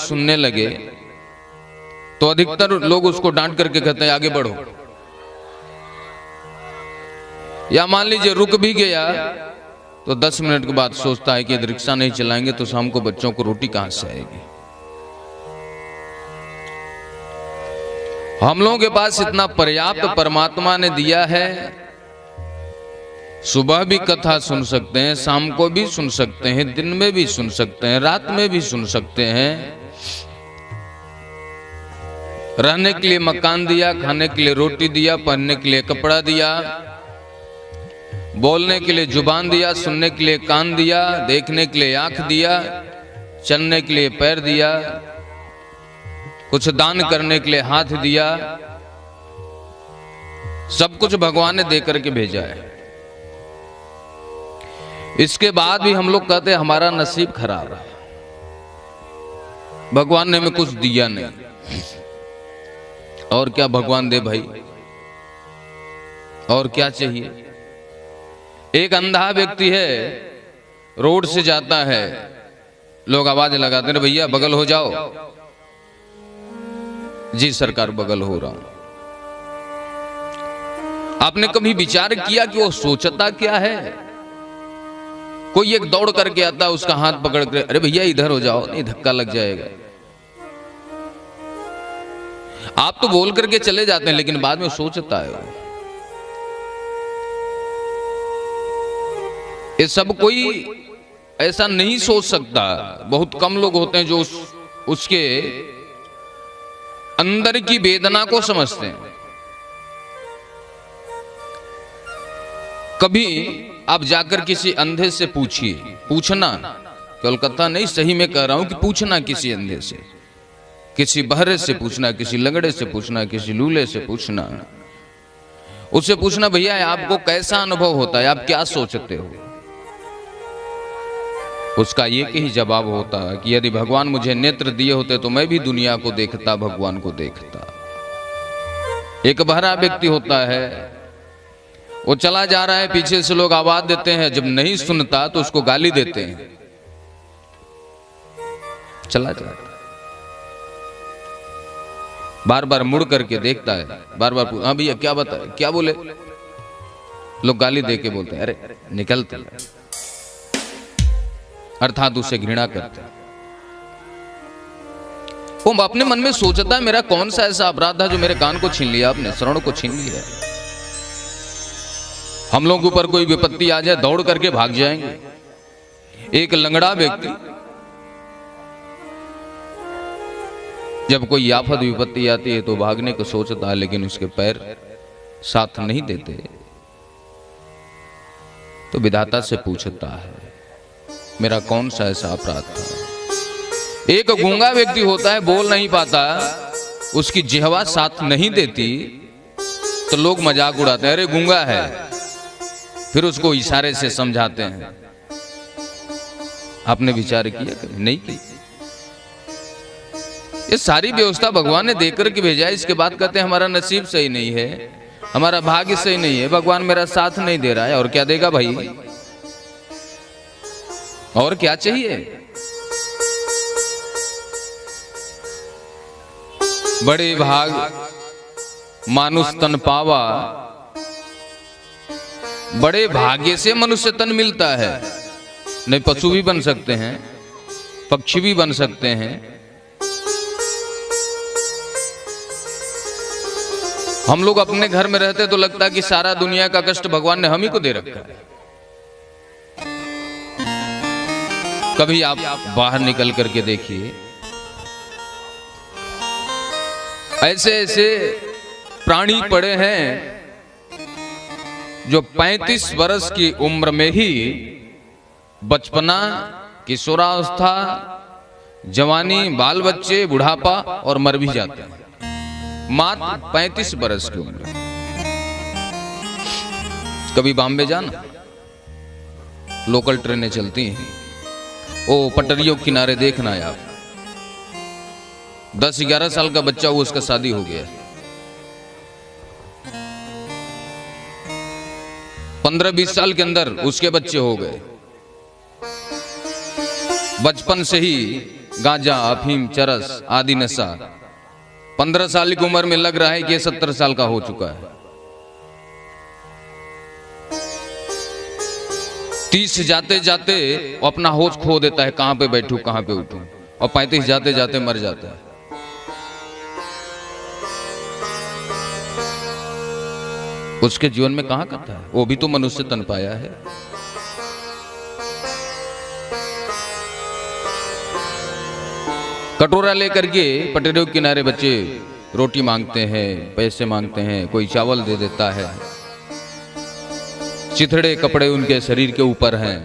सुनने लगे तो अधिकतर लोग उसको डांट करके कहते हैं आगे बढ़ो, या मान लीजिए रुक भी गया तो 10 मिनट के बाद सोचता है कि यदि रिक्शा नहीं चलाएंगे तो शाम को बच्चों को रोटी कहां से आएगी। हम लोगों के पास इतना पर्याप्त परमात्मा ने दिया है, सुबह भी कथा सुन सकते हैं, शाम को भी सुन सकते हैं, दिन में भी सुन सकते हैं, रात में भी सुन सकते हैं। रहने के लिए मकान दिया, खाने के लिए रोटी दिया, पहनने के लिए कपड़ा दिया, बोलने के लिए जुबान दिया, सुनने के लिए कान दिया, देखने के लिए आंख दिया, चलने के लिए पैर दिया, कुछ दान करने के लिए हाथ दिया। सब कुछ भगवान ने दे करके भेजा है। इसके बाद भी हम लोग कहते हैं हमारा नसीब खराब है, भगवान ने हमें कुछ दिया नहीं। और क्या भगवान दे भाई, और क्या चाहिए। एक अंधा व्यक्ति है, रोड से जाता है, लोग आवाज लगाते हैं भैया बगल हो जाओ। जी सरकार बगल हो रहा हूं। आपने कभी विचार किया कि वो सोचता क्या है। कोई एक दौड़ करके आता है, उसका हाथ पकड़ कर अरे भैया इधर हो जाओ, नहीं धक्का लग जाएगा। आप तो बोल करके चले जाते हैं लेकिन बाद में सोचता है। ये सब कोई ऐसा नहीं सोच सकता। बहुत कम लोग होते हैं जो उसके अंदर की वेदना को समझते हैं। कभी आप जाकर किसी अंधे से पूछिए, पूछना, कोलकाता नहीं सही में कह रहा हूं कि पूछना किसी अंधे से, किसी बहरे से पूछना, किसी लंगड़े से पूछना, किसी लूले से पूछना, उससे पूछना भैया आपको कैसा अनुभव होता है, आप क्या सोचते हो। उसका एक ही जवाब होता है कि यदि भगवान मुझे नेत्र दिए होते तो मैं भी दुनिया को देखता, भगवान को देखता। एक बहरा व्यक्ति होता है, वो चला जा रहा है, पीछे से लोग आवाज देते हैं, जब नहीं सुनता तो उसको गाली देते हैं, चला जाता। बार बार मुड़ करके देखता है, बार बार हाँ भैया क्या बता, क्या बोले। लोग गाली दे के बोलते हैं अरे निकलते, अर्थात उसे घृणा करते हैं। वो अपने मन में सोचता है मेरा कौन सा ऐसा अपराध था जो मेरे कान को छीन लिया आपने, श्रवण को छीन लिया। हम लोगों के ऊपर कोई विपत्ति आ जाए दौड़ करके भाग जाएंगे। एक लंगड़ा व्यक्ति जब कोई आफत विपत्ति आती है तो भागने को सोचता है, लेकिन उसके पैर साथ नहीं देते तो विधाता से पूछता है मेरा कौन सा ऐसा अपराध था। एक गूंगा व्यक्ति होता है, बोल नहीं पाता, उसकी जिह्वा साथ नहीं देती तो लोग मजाक उड़ाते हैं अरे गूंगा है, फिर उसको इशारे से समझाते हैं। आपने विचार किया कभी? नहीं की। ये सारी व्यवस्था भगवान ने देकर के भेजा है। इसके बाद कहते हैं हमारा नसीब सही नहीं है, हमारा भाग्य सही नहीं है, भगवान मेरा साथ नहीं दे रहा है। और क्या देगा भाई, और क्या चाहिए। बड़े भाग मानुष तन पावा, बड़े भाग्य से मनुष्य तन मिलता है। नहीं पशु भी बन सकते हैं, पक्षी भी बन सकते हैं। हम लोग अपने घर में रहते तो लगता है कि सारा दुनिया का कष्ट भगवान ने हम ही को दे रखा है। कभी आप बाहर निकल करके देखिए, ऐसे ऐसे प्राणी पड़े हैं जो 35 वर्ष की उम्र में ही बचपना, किशोरावस्था, जवानी, बाल बच्चे, बुढ़ापा और मर भी जाते हैं। मात्र 35 वर्ष की उम्र। कभी बॉम्बे जाना, लोकल ट्रेनें चलती हैं, ओ पटरियों के किनारे देखना है आप, 10-11 साल का बच्चा वो, उसका शादी हो गया, 15-20 साल के अंदर उसके बच्चे हो गए। बचपन से ही गांजा, अफीम, चरस आदि नशा 15 साल की उम्र में लग रहा है कि ये 70 साल का हो चुका है। 30 जाते जाते अपना होश खो देता है, कहां पे बैठूं कहां पे उठूं, और 35 जाते जाते मर जाता है। उसके जीवन में कहां का था? वो भी तो मनुष्य तन पाया है। कटोरा लेकर के पटरियों के किनारे बच्चे रोटी मांगते हैं, पैसे मांगते हैं, कोई चावल दे देता है। चिथड़े कपड़े उनके शरीर के ऊपर हैं।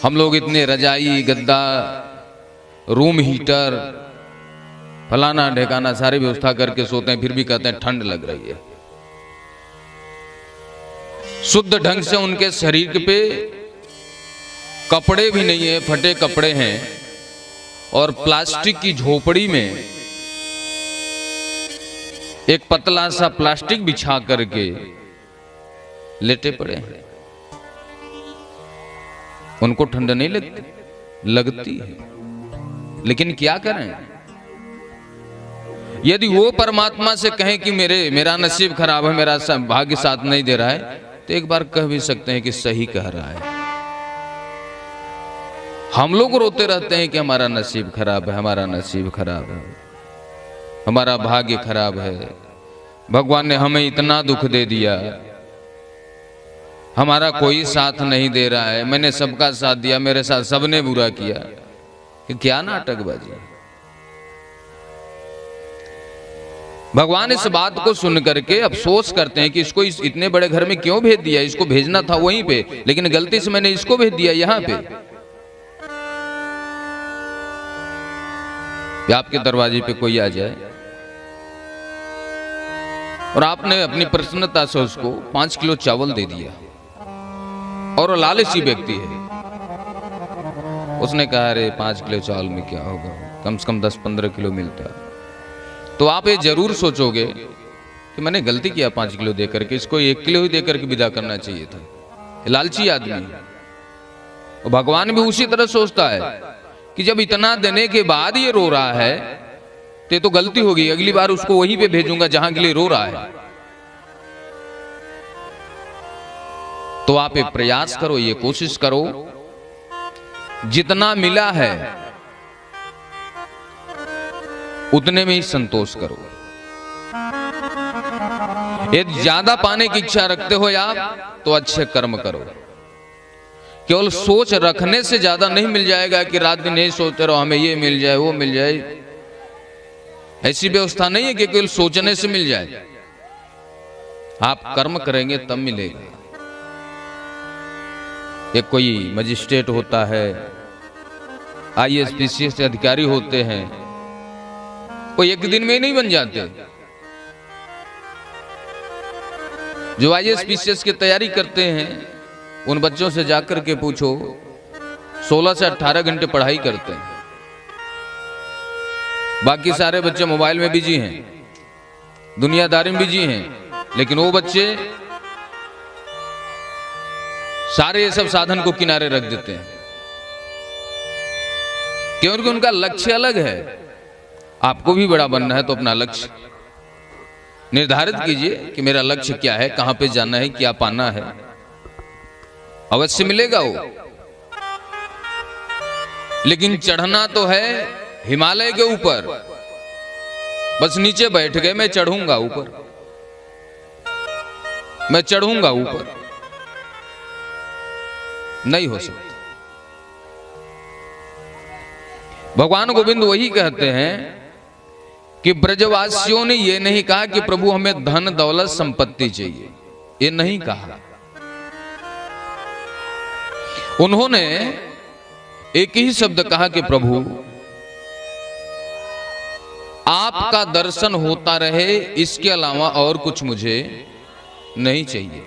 हम लोग इतने रजाई, गद्दा, रूम हीटर, फलाना ढेकाना सारी व्यवस्था करके सोते हैं, फिर भी कहते हैं ठंड लग रही है। शुद्ध ढंग से उनके शरीर पे कपड़े भी नहीं है, फटे कपड़े हैं, और प्लास्टिक की झोपड़ी में एक पतला सा प्लास्टिक बिछा करके लेटे पड़े हैं। उनको ठंड नहीं लगती है, लेकिन क्या करें? यदि वो परमात्मा से कहें कि मेरा नसीब खराब है, मेरा भाग्य साथ नहीं दे रहा है, तो एक बार कह भी सकते हैं कि सही कह रहा है। हम लोग रोते रहते हैं कि हमारा नसीब खराब है, हमारा नसीब खराब है, हमारा भाग्य खराब है, भगवान ने हमें इतना दुख दे दिया, हमारा कोई साथ नहीं दे रहा है, मैंने सबका साथ दिया, मेरे साथ सबने बुरा किया। कि क्या नाटकबाजी। भगवान इस बात को सुन करके अफसोस करते हैं कि इसको इतने बड़े घर में क्यों भेज दिया, इसको भेजना था वहीं पे, लेकिन गलती से मैंने इसको भेज दिया यहां पे। आपके दरवाजे पे कोई आ जाए और आपने अपनी प्रसन्नता से उसको 5 किलो चावल दे दिया, और वो लालची व्यक्ति है, उसने कहा अरे 5 किलो चावल में क्या होगा, कम से कम 10-15 किलो मिलता, तो आप ये जरूर सोचोगे कि मैंने गलती किया 5 किलो देकर के, इसको 1 किलो ही देकर के विदा करना चाहिए था। लालची आदमी है। और भगवान भी उसी तरह सोचता है कि जब इतना देने के बाद ये रो रहा है तो गलती होगी, अगली बार उसको वहीं पे भेजूंगा जहां के लिए रो रहा है। तो आप एक प्रयास करो, ये कोशिश करो, जितना मिला है उतने में ही संतोष करो। यदि ज्यादा पाने की इच्छा रखते हो आप तो अच्छे कर्म करो। केवल सोच रखने से ज्यादा नहीं मिल जाएगा कि रात दिन यही सोचते रहो हमें ये मिल जाए वो मिल जाए। ऐसी व्यवस्था नहीं है कि केवल सोचने से मिल जाए। आप कर्म करेंगे तब मिलेगा। एक कोई मजिस्ट्रेट होता है, IAS PCS अधिकारी होते हैं, कोई एक दिन में ही नहीं बन जाते। जो IAS PCS की तैयारी करते हैं उन बच्चों से जाकर के पूछो, 16 से 18 घंटे पढ़ाई करते हैं, बाकी सारे बच्चे मोबाइल में बिजी हैं, दुनियादारी में बिजी हैं, लेकिन वो बच्चे सारे ये सब साधन को किनारे रख देते हैं क्योंकि उनका लक्ष्य अलग है। आपको भी बड़ा बनना है तो अपना लक्ष्य निर्धारित कीजिए कि मेरा लक्ष्य क्या है, कहां पे जाना है, क्या पाना है। अवश्य मिलेगा वो, लेकिन चढ़ना तो है हिमालय के ऊपर। बस नीचे बैठ गए मैं चढ़ूंगा ऊपर, मैं चढ़ूंगा ऊपर, नहीं हो सकता। भगवान गोविंद वही कहते हैं कि ब्रजवासियों ने यह नहीं कहा कि प्रभु हमें धन दौलत संपत्ति चाहिए, ये नहीं कहा। उन्होंने एक ही शब्द कहा कि प्रभु आपका दर्शन होता रहे, इसके अलावा और कुछ मुझे नहीं चाहिए।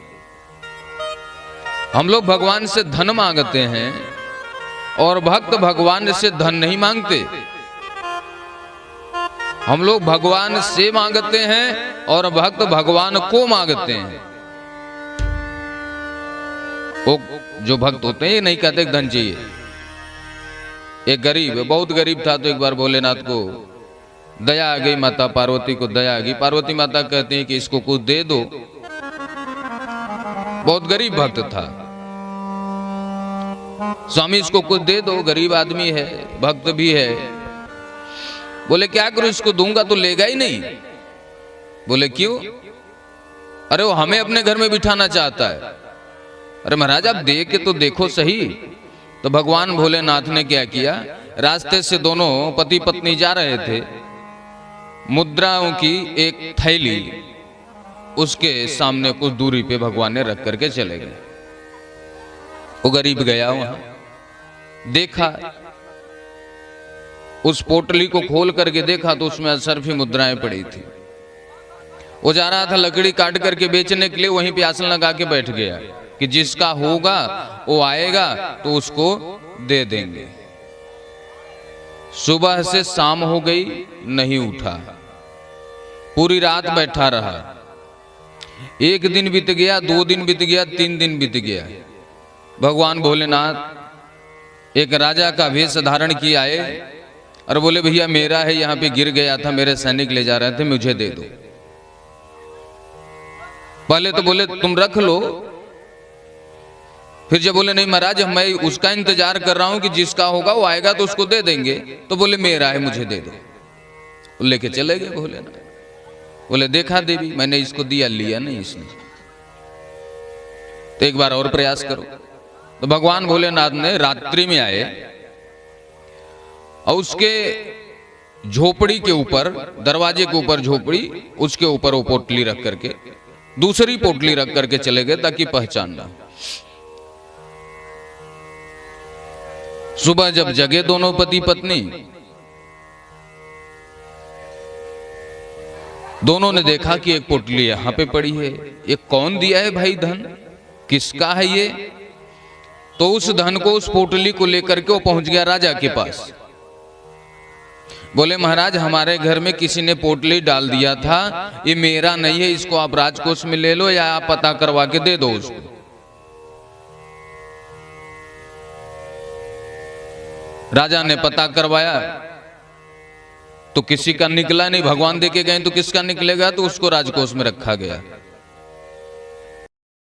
हम लोग भगवान से धन मांगते हैं और भक्त भगवान से धन नहीं मांगते। हम लोग भगवान से मांगते हैं और भक्त भगवान को मांगते हैं। वो जो भक्त होते हैं ये नहीं कहते धन चाहिए, एक गरीब, बहुत गरीब था, तो एक बार भोलेनाथ को दया आ गई, माता पार्वती को दया आ गई। पार्वती माता कहती है कि इसको कुछ दे दो। बहुत गरीब भक्त था, स्वामी इसको कुछ दे दो, गरीब आदमी है, भक्त भी है। बोले क्या करूं, इसको दूंगा तो लेगा ही नहीं। बोले क्यों? अरे वो हमें अपने घर में बिठाना चाहता है। अरे महाराज आप दे के तो देखो सही। तो भगवान भोलेनाथ ने क्या किया, रास्ते से दोनों पति पत्नी जा रहे थे, मुद्राओं की एक थैली उसके सामने कुछ दूरी पे भगवान ने रख करके चले गए। वो गरीब गया वहां, देखा, उस पोटली को खोल करके देखा तो उसमें असरफी मुद्राएं पड़ी थी। वो जा रहा था लकड़ी काट करके बेचने के लिए, वहीं पे आसन लगा के बैठ गया कि जिसका होगा वो आएगा तो उसको दे देंगे। सुबह से शाम हो गई, नहीं उठा, पूरी रात बैठा रहा। एक दिन बीत गया, 2 दिन बीत गया, 3 दिन बीत गया। भगवान भोलेनाथ एक राजा का वेश धारण किए आए और बोले भैया मेरा है, यहां पे गिर गया था, मेरे सैनिक ले जा रहे थे, मुझे दे दो। पहले तो बोले तुम रख लो, फिर जब बोले नहीं महाराज मैं उसका इंतजार कर रहा हूं कि जिसका होगा वो आएगा तो उसको दे देंगे, तो बोले मेरा है, मुझे दे दो। लेके चले गए भोलेनाथ। बोले देखा देवी मैंने इसको दिया, लिया नहीं इसने, तो एक बार और प्रयास करो। तो भगवान भोलेनाथ ने रात्रि में आए और उसके झोपड़ी के ऊपर, दरवाजे के ऊपर झोपड़ी, उसके ऊपर वो पोटली रख करके दूसरी पोटली रख करके चले गए ताकि पहचानना। सुबह जब जगे दोनों पति पत्नी, दोनों ने देखा कि एक पोटली यहां पे पड़ी है। ये कौन दिया है भाई धन, किसका है ये? तो उस धन को, उस पोटली को लेकर के वो पहुंच गया राजा के पास। बोले महाराज हमारे घर में किसी ने पोटली डाल दिया था, ये मेरा नहीं है, इसको आप राजकोष में ले लो या आप पता करवा के दे दो उसको। राजा ने पता करवाया तो किसी का निकला नहीं। भगवान देके गए तो किसका निकलेगा, तो उसको राजकोष में रखा गया।